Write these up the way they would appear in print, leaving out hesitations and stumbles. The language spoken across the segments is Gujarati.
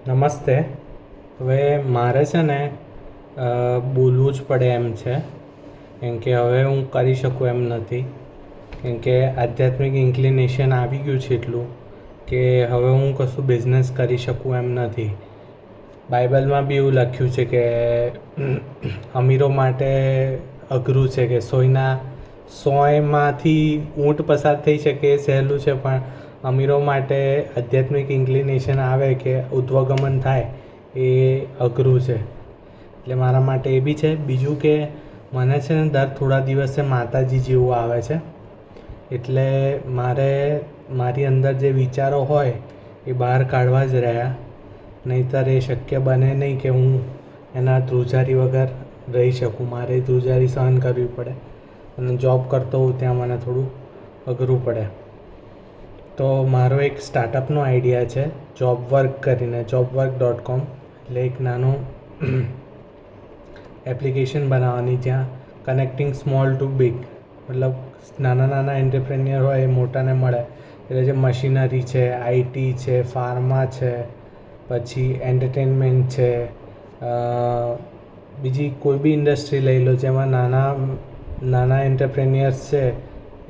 નમસ્તે. હવે મારે છે ને બોલવું જ પડે એમ છે, કેમ કે હવે હું કરી શકું એમ નથી, કેમ કે આધ્યાત્મિક ઇન્ક્લિનેશન આવી ગયું છે એટલું કે હવે હું કશું બિઝનેસ કરી શકું એમ નથી. બાઇબલમાં બી એવું લખ્યું છે કે અમીરો માટે અઘરું છે, કે સોયમાંથી ઊંટ પસાર થઈ શકે એ સહેલું છે, પણ અમીરો માટે આધ્યાત્મિક ઇન્ક્લિનેશન આવે કે ઉદ્વગમન થાય એ અઘરું છે. એટલે મારા માટે એ બી છે. બીજું કે મને છે ને દર થોડા દિવસે માતાજી જેવું આવે છે, એટલે મારી અંદર જે વિચારો હોય એ બહાર કાઢવા જ રહ્યા, નહીંતર એ શક્ય બને નહીં કે હું એના ધ્રુજારી વગર રહી શકું. મારે ધ્રુજારી સહન કરવી પડે, અને જોબ કરતો હોઉં ત્યાં મને થોડું અઘરું પડે. તો મારો એક સ્ટાર્ટઅપનો આઈડિયા છે, જોબવર્ક કરીને, jobwork.com. એટલે એક નાનું એપ્લિકેશન બનાવવાની જ્યાં કનેક્ટિંગ સ્મોલ ટુ બિગ, મતલબ નાના એન્ટરપ્રેન્યોર હોય એ મોટાને મળે. એટલે જે મશીનરી છે, આઈટી છે, ફાર્મા છે, પછી એન્ટરટેનમેન્ટ છે, બીજી કોઈ બી ઇન્ડસ્ટ્રી લઈ લો જેમાં નાના એન્ટરપ્રેન્યોર્સ છે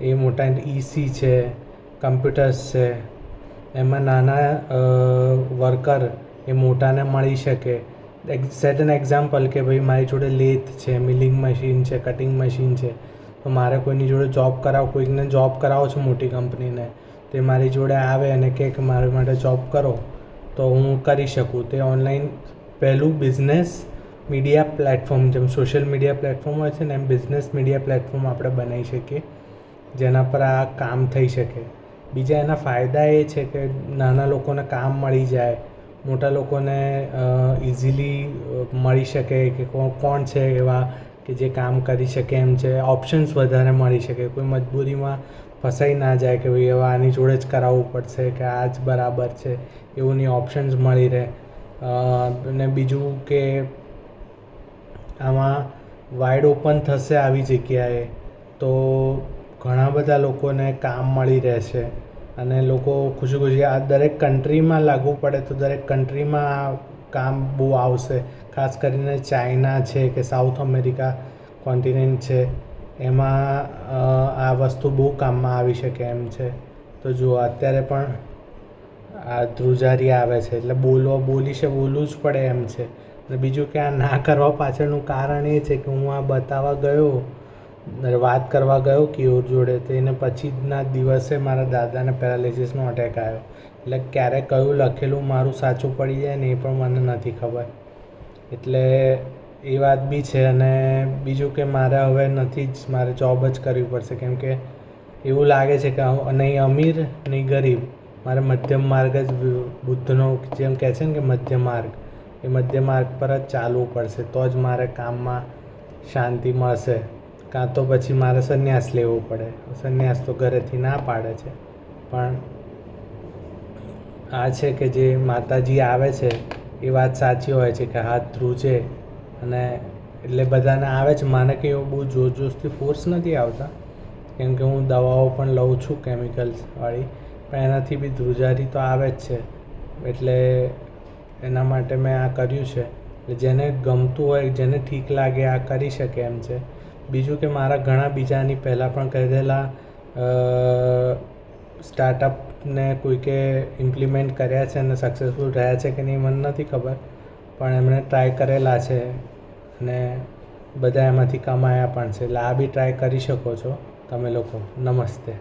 એ મોટા ઈસી છે, કમ્પ્યુટર્સ છે, એમાં નાના વર્કર એ મોટાને મળી શકે. સેટ એન એક્ઝામ્પલ કે ભાઈ મારી જોડે લેથ છે, મિલિંગ મશીન છે, કટિંગ મશીન છે, તો મારે કોઈની જોડે કોઈકને જોબ કરાવો છે મોટી કંપનીને, તે મારી જોડે આવે અને કહે કે મારા માટે જોબ કરો, તો હું કરી શકું. તે ઓનલાઈન પહેલું બિઝનેસ મીડિયા પ્લેટફોર્મ, જેમ સોશિયલ મીડિયા પ્લેટફોર્મ હોય છે ને એમ બિઝનેસ મીડિયા પ્લેટફોર્મ આપણે બનાવી શકીએ, જેના પર આ કામ થઈ શકે. બીજા એના ફાયદા એ છે કે નાના લોકોને કામ મળી જાય, મોટા લોકોને ઇઝીલી મળી શકે કે કોણ છે એવા કે જે કામ કરી શકે એમ છે. ઓપ્શન્સ વધારે મળી શકે, કોઈ મજબૂરીમાં ફસાઈ ના જાય કે ભાઈ હવે આની જોડે જ કરાવવું પડશે કે આ જ બરાબર છે, એવું નહીં, ઓપ્શન્સ મળી રહે. અને બીજું કે આમાં વાઇડ ઓપન થશે આવી જગ્યાએ તો ઘણા બધા લોકોને કામ મળી રહેશે, અને લોકો ખુશી આ દરેક કન્ટ્રીમાં લાગુ પડે તો દરેક કન્ટ્રીમાં કામ બહુ આવશે. ખાસ કરીને ચાઇના છે કે સાઉથ અમેરિકા કોન્ટિનેન્ટ છે, એમાં આ વસ્તુ બહુ કામમાં આવી શકે એમ છે. તો જુઓ, અત્યારે પણ આ ધ્રુજારી આવે છે, એટલે બોલવું જ પડે એમ છે. અને બીજું કે આ ના કરવા પાછળનું કારણ એ છે કે હું આ બતાવવા ગયો, વાત કરવા ગયો કિયોર જોડે, તો એને પછીના દિવસે મારા દાદાને પેરાલિસિસનો અટેક આવ્યો. એટલે ક્યારે કયું લખેલું મારું સાચું પડી જાય ને એ પણ મને નથી ખબર. એટલે એ વાત બી છે. અને બીજું કે મારે હવે મારે જોબ જ કરવી પડશે, કેમ કે એવું લાગે છે કે નહીં અમીર નહીં ગરીબ, મારે મધ્યમ માર્ગ જ બુદ્ધનો જેમ કહે છે ને કે મધ્ય માર્ગ, એ મધ્ય માર્ગ પર જ ચાલવું પડશે, તો જ મારે કામમાં શાંતિ મળશે. કાં તો પછી મારે સંન્યાસ લેવો પડે. સંન્યાસ તો ઘરેથી ના પાડે છે, પણ આ છે કે જે માતાજી આવે છે એ વાત સાચી હોય છે કે હાથ ધ્રુજે, અને એટલે બધાને આવે છે. મને કંઈ એવું બહુ જોશથી ફોર્સ નથી આવતા, કેમ કે હું દવાઓ પણ લઉં છું કેમિકલ્સવાળી, પણ એનાથી બી ધ્રુજારી તો આવે જ છે. એટલે એના માટે મેં આ કર્યું છે. જેને ગમતું હોય, જેને ઠીક લાગે આ કરી શકે એમ છે. બીજું કે મારા ઘણા બીજાની પહેલાં પણ કરેલા સ્ટાર્ટઅપને કોઈકે ઇમ્પ્લિમેન્ટ કર્યા છે અને સક્સેસફુલ રહ્યા છે કે નહીં મને નથી ખબર, પણ એમણે ટ્રાય કરેલા છે અને બધા એમાંથી કમાયા પણ છે. એટલે આ બી ટ્રાય કરી શકો છો તમે લોકો. નમસ્તે.